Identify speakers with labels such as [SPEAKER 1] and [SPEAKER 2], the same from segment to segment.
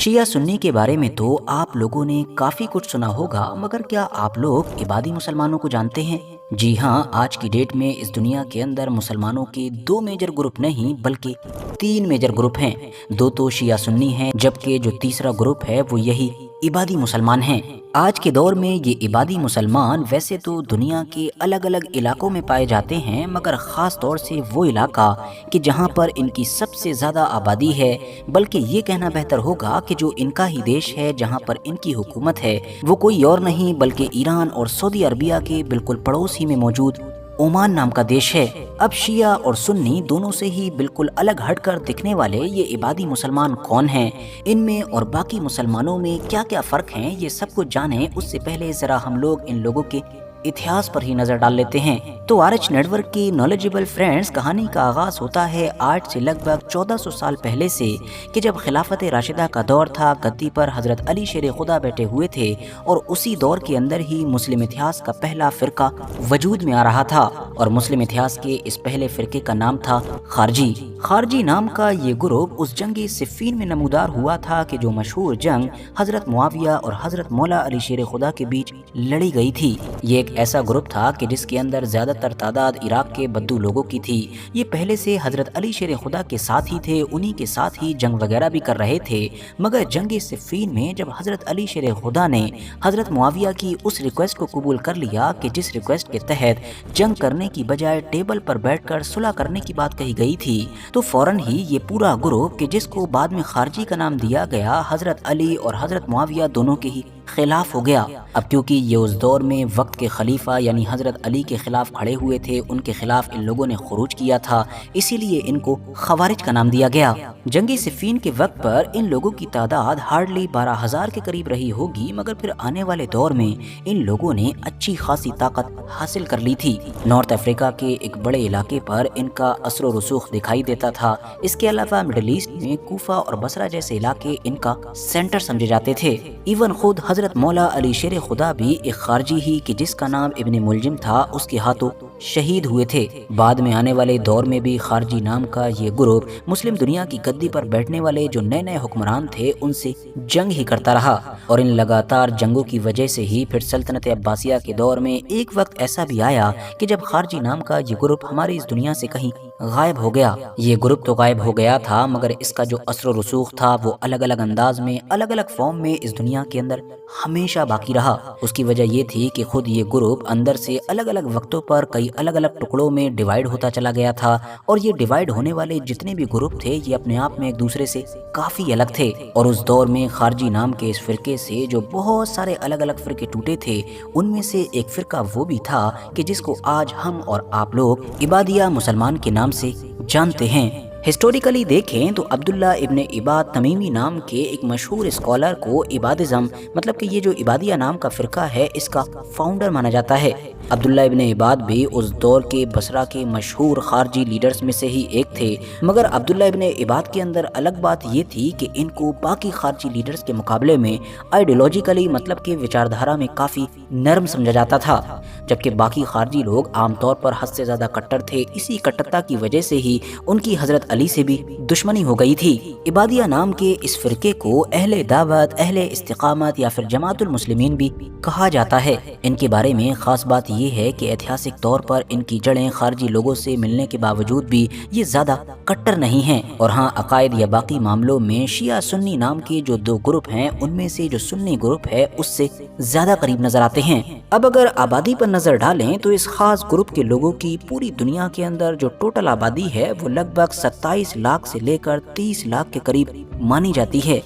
[SPEAKER 1] शिया सुन्नी के बारे में तो आप लोगों ने काफी कुछ सुना होगा, मगर क्या आप लोग इबादी मुसलमानों को जानते हैं? जी हाँ, आज की डेट में इस दुनिया के अंदर मुसलमानों के दो मेजर ग्रुप नहीं बल्कि तीन मेजर ग्रुप हैं। दो तो शिया सुन्नी हैं, जबकि जो तीसरा ग्रुप है वो यही इबादी मुसलमान हैं। आज के दौर में ये इबादी मुसलमान वैसे तो दुनिया के अलग अलग इलाकों में पाए जाते हैं, मगर ख़ास तौर से वो इलाका कि जहाँ पर इनकी सबसे ज़्यादा आबादी है, बल्कि ये कहना बेहतर होगा कि जो इनका ही देश है जहाँ पर इनकी हुकूमत है वो कोई और नहीं बल्कि ईरान और सऊदी अरबिया के बिल्कुल पड़ोस ही में मौजूद ओमान नाम का देश है। अब शिया और सुन्नी दोनों से ही बिल्कुल अलग हटकर दिखने वाले ये इबादी मुसलमान कौन हैं, इनमें और बाकी मुसलमानों में क्या क्या फ़र्क हैं, ये सब कुछ जाने उससे पहले ज़रा हम लोग इन लोगों के इतिहास पर ही नजर डाल लेते हैं। तो आरएच नेटवर्क की नॉलेजेबल फ्रेंड्स, कहानी का आगाज होता है आज से लगभग 1400 साल पहले से, कि जब खिलाफत राशिदा का दौर था, गद्दी पर हजरत अली शेर खुदा बैठे हुए थे और उसी दौर के अंदर ही मुस्लिम इतिहास का पहला फिरका वजूद में आ रहा था। और मुस्लिम इतिहास के इस पहले फिरके का नाम था खारजी। खारजी नाम का ये ग्रुप उस जंगी सिफ़ीन में नमूदार हुआ था कि जो मशहूर जंग हजरत मुआविया और हजरत मौला अली शेर खुदा के बीच लड़ी गई थी। ये एक ऐसा ग्रुप था कि जिसके अंदर ज्यादातर तादाद इराक के बद्दू लोगों की थी। ये पहले से हजरत अली शेर खुदा के साथ ही थे, उन्हीं के साथ ही जंग वगैरह भी कर रहे थे। मगर जंग सिफ़ीन में जब हजरत अली शेर खुदा ने हजरत मुआविया की उस रिक्वेस्ट को कबूल कर लिया कि जिस रिक्वेस्ट के तहत जंग करने की बजाय टेबल पर बैठकर सुलह करने की बात कही गई थी, तो फौरन ही ये पूरा ग्रुप कि जिसको बाद में खारजी का नाम दिया गया, हजरत अली और हजरत मुआविया दोनों के ही खिलाफ हो गया। अब क्योंकि ये उस दौर में वक्त के खलीफा यानी हजरत अली के खिलाफ खड़े हुए थे, उनके खिलाफ इन लोगों ने खुरूज किया था, इसीलिए इनको खवारिज का नाम दिया गया। जंगी सिफ़ीन के वक्त पर इन लोगों की तादाद हार्डली 12,000 के करीब रही होगी, मगर फिर आने वाले दौर में इन लोगों ने अच्छी खासी ताकत हासिल कर ली थी। नॉर्थ अफ्रीका के एक बड़े इलाके पर इनका असर व रसूख दिखाई देता था। इसके अलावा मिडिल ईस्ट में कूफा और बसरा जैसे इलाके इनका सेंटर समझे जाते थे। इवन खुद हजरत मौला अली शेर खुदा भी एक खारजी ही कि जिसका नाम इब्ने मुलजिम था, उसके हाथों शहीद हुए थे। बाद में आने वाले दौर में भी खारजी नाम का ये ग्रुप मुस्लिम दुनिया की गद्दी पर बैठने वाले जो नए नए हुक्मरान थे उनसे जंग ही करता रहा। और इन लगातार जंगों की वजह से ही फिर सल्तनत अब्बासिया के दौर में एक वक्त ऐसा भी आया कि जब खारजी नाम का ये ग्रुप हमारी इस दुनिया से कहीं गायब हो गया। ये ग्रुप तो गायब हो गया था, मगर इसका जो असर व रसूख था वो अलग अलग अंदाज में, अलग अलग फॉर्म में इस दुनिया के अंदर हमेशा बाकी रहा। उसकी वजह ये थी कि खुद ये ग्रुप अंदर से अलग अलग वक्तों पर कई अलग अलग टुकड़ों में डिवाइड होता चला गया था। और ये डिवाइड होने वाले जितने भी ग्रुप थे ये अपने आप में एक दूसरे से काफी अलग थे। और उस दौर में खारजी नाम के इस फिरके से जो बहुत सारे अलग अलग फिरके टूटे थे, उनमें से एक फिरका वो भी था कि जिसको आज हम और आप लोग इबादिया मुसलमान के नाम से जानते हैं। हिस्टोरिकली देखें तो अब्दुल्ला इब्ने इबाद तमीमी नाम के एक मशहूर स्कॉलर को इबादिज़म मतलब कि ये जो इबादिया नाम का फ़िरका है इसका फाउंडर माना जाता है। अब्दुल्ला इब्ने इबाद भी उस दौर के बसरा के मशहूर खारजी लीडर्स में से ही एक थे। मगर अब्दुल्ला इब्ने इबाद के अंदर अलग बात ये थी कि इनको बाकी खारजी लीडर्स के मुकाबले में आइडियोलॉजिकली मतलब कि विचारधारा में काफ़ी नरम समझा जाता था, जबकि बाकी खारजी लोग आमतौर पर हद से ज़्यादा कट्टर थे। इसी कट्टरता की वजह से ही उनकी हजरत अली से भी दुश्मनी हो गई थी। इबादिया नाम के इस फिरके को अहले दावत, अहले इस्तिकामत या फिर जमातुल मुस्लिमीन भी कहा जाता है। इनके बारे में खास बात ये है कि ऐतिहासिक तौर पर इनकी जड़ें खारजी लोगों से मिलने के बावजूद भी ये ज्यादा कट्टर नहीं हैं। और हाँ, अकायद या बाकी मामलों में शिया सुन्नी नाम के जो दो ग्रुप हैं उनमें से जो सुन्नी ग्रुप है उससे ज्यादा करीब नजर आते हैं। अब अगर आबादी पर नजर डालें तो इस खास ग्रुप के लोगों की पूरी दुनिया के अंदर जो टोटल आबादी है वो लगभग 27 लाख से लेकर 30 लाख के करीब मानी जाती है,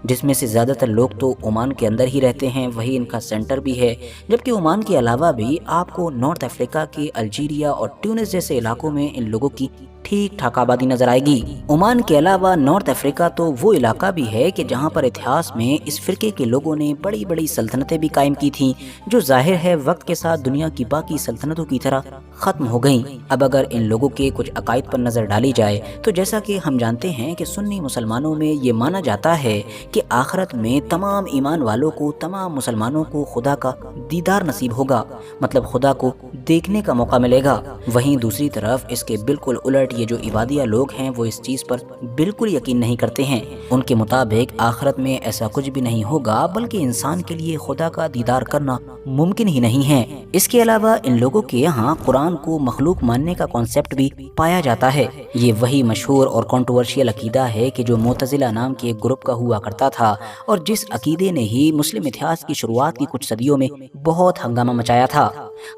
[SPEAKER 1] जिसमें से ज़्यादातर लोग तो ओमान के अंदर ही रहते हैं, वही इनका सेंटर भी है। जबकि ओमान के अलावा भी आपको नॉर्थ अफ्रीका के अल्जीरिया और ट्यूनिस जैसे इलाकों में इन लोगों की ठीक ठाक आबादी नजर आएगी। ओमान के अलावा नॉर्थ अफ्रीका तो वो इलाका भी है कि जहाँ पर इतिहास में इस फिरके के लोगों ने बड़ी बड़ी सल्तनतें भी कायम की थी, जो जाहिर है वक्त के साथ दुनिया की बाकी सल्तनतों की तरह ख़त्म हो गईं। अब अगर इन लोगों के कुछ अकायद पर नज़र डाली जाए तो जैसा कि हम जानते हैं कि सुन्नी मुसलमानों में ये माना जाता है कि आखिरत में तमाम ईमान वालों को, तमाम मुसलमानों को खुदा का दीदार नसीब होगा, मतलब खुदा को देखने का मौका मिलेगा। वहीं दूसरी तरफ इसके बिल्कुल उलट ये जो इबादिया लोग हैं वो इस चीज़ पर बिल्कुल यकीन नहीं करते हैं। उनके मुताबिक आखिरत में ऐसा कुछ भी नहीं होगा, बल्कि इंसान के लिए खुदा का दीदार करना मुमकिन ही नहीं है। इसके अलावा इन लोगों के यहाँ कुरान को मखलूक मानने का कॉन्सेप्ट भी पाया जाता है। ये वही मशहूर और कंट्रोवर्शियल अकीदा है कि जो मुतज़िला नाम के एक ग्रुप का हुआ करता था और जिस अकीदे ने ही मुस्लिम इतिहास की शुरुआत की कुछ सदियों में बहुत हंगामा मचाया था।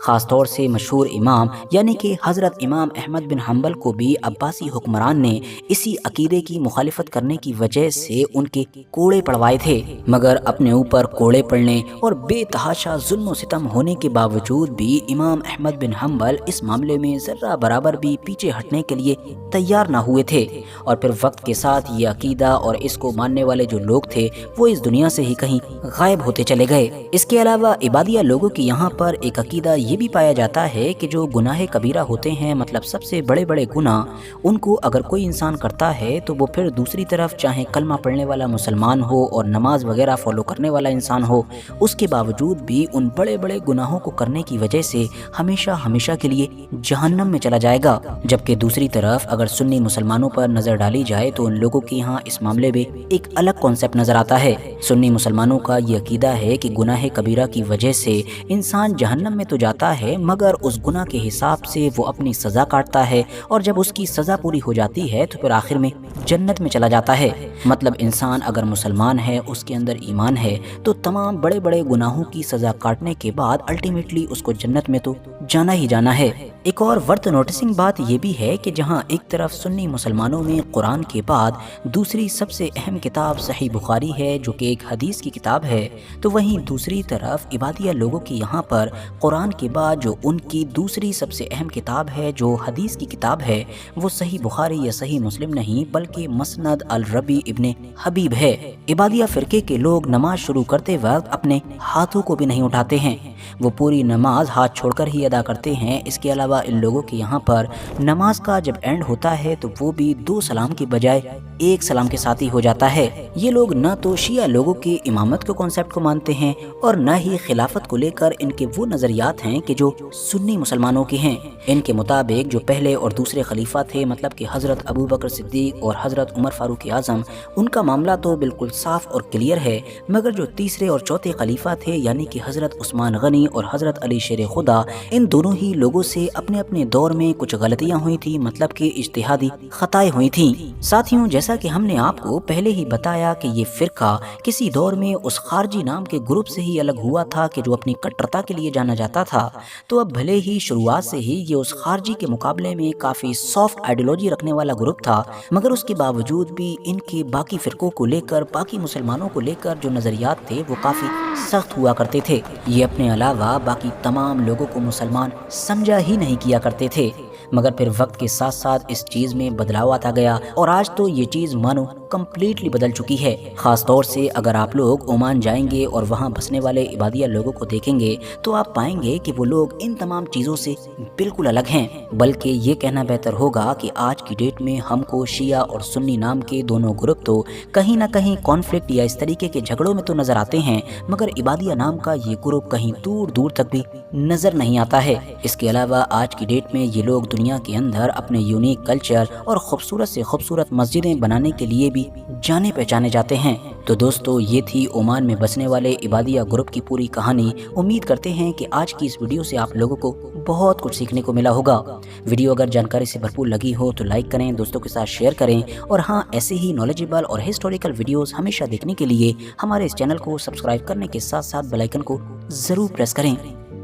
[SPEAKER 1] ख़ास तौर से मशहूर इमाम यानी कि हज़रत इमाम अहमद बिन हम्बल को भी अब्बासी हुक्मरान ने इसी अकीदे की मुखालिफत करने की वजह से उनके कोड़े पड़वाए थे। मगर अपने ऊपर कोड़े पड़ने और बेतहाशा जुल्म और सितम होने के बावजूद भी इमाम अहमद बिन हम्बल इस मामले में ज़र्रा बराबर भी पीछे हटने के लिए तैयार ना हुए थे। और फिर वक्त के साथ ये अकीदा और इसको मानने वाले जो लोग थे वो इस दुनिया से ही कहीं गायब होते चले गए। इसके अलावा इबादिया लोगों के यहाँ पर एक अकीदा ये भी पाया जाता है कि जो गुनाह कबीरा होते हैं, मतलब सबसे बड़े बड़े गुनाह, उनको अगर कोई इंसान करता है तो वो फिर दूसरी तरफ चाहे कलमा पढ़ने वाला मुसलमान हो और नमाज वगैरह फॉलो करने वाला इंसान हो, उसके बावजूद भी उन बड़े बड़े गुनाहों को करने की वजह से हमेशा हमेशा के लिए जहन्नम में चला जाएगा। जबकि दूसरी तरफ अगर सुन्नी मुसलमानों पर नज़र डाली जाए तो उन लोगों के यहाँ इस मामले में एक अलग कॉन्सेप्ट नज़र आता है। सुन्नी मुसलमानों का ये अकीदा है कि गुनाह कबीरा की वजह से इंसान जहन्नम में तो जाता है, मगर उस गुनाह के हिसाब से वो अपनी सज़ा काटता है और जब उसकी सज़ा पूरी हो जाती है तो फिर आखिर में जन्नत में चला जाता है। मतलब इंसान अगर मुसलमान है, उसके अंदर ईमान है, तो तमाम बड़े बड़े गुनाहों की सज़ा काटने के बाद अल्टीमेटली उसको जन्नत में तो जाना ही जाना है। एक और वर्थ नोटिसिंग बात यह भी है कि जहां एक तरफ सुन्नी मुसलमानों में कुरान के बाद दूसरी सबसे अहम किताब सही बुखारी है जो कि एक हदीस की किताब है, तो वहीं दूसरी तरफ इबादिया लोगों की यहाँ पर कुरान के बाद जो उनकी दूसरी सबसे अहम किताब है, जो हदीस की किताब है, वो सही बुखारी या सही मुस्लिम नहीं बल्कि मसनद अल रबी इब्ने हबीब है। इबादिया फ़िरके के लोग नमाज शुरू करते वक्त अपने हाथों को भी नहीं उठाते हैं, वो पूरी नमाज हाथ छोड़कर ही अदा करते हैं। इसके अलावा इन लोगों के यहाँ पर नमाज का जब एंड होता है तो वो भी 2 सलाम के बजाय 1 सलाम के साथ ही हो जाता है। ये लोग न तो शिया लोगों के इमामत के कॉन्सेप्ट को मानते हैं और न ही खिलाफत को लेकर इनके वो नज़रियात हैं कि जो सुन्नी मुसलमानों के हैं। इनके मुताबिक जो पहले और दूसरे खलीफा थे, मतलब कि हज़रत अबू बकर सिद्दीक और हज़रत उमर फारूक आज़म, उनका मामला तो बिल्कुल साफ और क्लियर है, मगर जो तीसरे और चौथे खलीफा थे यानी कि हज़रत उस्मान गनी और हज़रत अली शेर खुदा, इन दोनों ही लोगों से अपने अपने दौर में कुछ गलतियां हुई थी, मतलब कि इज्तिहादी खताएं हुई थी। साथियों, जैसा कि हमने आपको पहले ही बताया कि ये फ़िरका किसी दौर में उस खारजी नाम के ग्रुप से ही अलग हुआ था कि जो अपनी कट्टरता के लिए जाना जाता था। तो अब भले ही शुरुआत से ही ये उस खारजी के मुकाबले में काफ़ी सॉफ्ट आइडियोलॉजी रखने वाला ग्रुप था, मगर उसके बावजूद भी इनके बाकी फ़िरकों को लेकर, बाकी मुसलमानों को लेकर जो नज़रियात थे वो काफ़ी सख्त हुआ करते थे। ये अपने अलावा बाकी तमाम लोगों को मुसलमान समझा ही नहीं किया करते थे। मगर फिर वक्त के साथ साथ इस चीज़ में बदलाव आता गया और आज तो ये चीज़ मानो कम्प्लीटली बदल चुकी है। ख़ास तौर से अगर आप लोग ओमान जाएंगे और वहाँ बसने वाले इबादिया लोगों को देखेंगे तो आप पाएंगे कि वो लोग इन तमाम चीज़ों से बिल्कुल अलग हैं। बल्कि ये कहना बेहतर होगा कि आज की डेट में हमको शिया और सुन्नी नाम के दोनों ग्रुप तो कहीं ना कहीं कॉन्फ्लिक्ट या इस तरीके के झगड़ों में तो नज़र आते हैं, मगर इबादिया नाम का ये ग्रुप कहीं दूर दूर तक भी नज़र नहीं आता है। इसके अलावा आज की डेट में ये लोग दुनिया के अंदर अपने यूनिक कल्चर और खूबसूरत से खूबसूरत मस्जिदें बनाने के लिए भी जाने पहचाने जाते हैं। तो दोस्तों, ये थी ओमान में बसने वाले इबादिया ग्रुप की पूरी कहानी। उम्मीद करते हैं कि आज की इस वीडियो से आप लोगों को बहुत कुछ सीखने को मिला होगा। वीडियो अगर जानकारी से भरपूर लगी हो तो लाइक करें, दोस्तों के साथ शेयर करें और हाँ, ऐसे ही नॉलेजेबल और हिस्टोरिकल वीडियोस हमेशा देखने के लिए हमारे इस चैनल को सब्सक्राइब करने के साथ साथ बेल आइकन को ज़रूर प्रेस करें।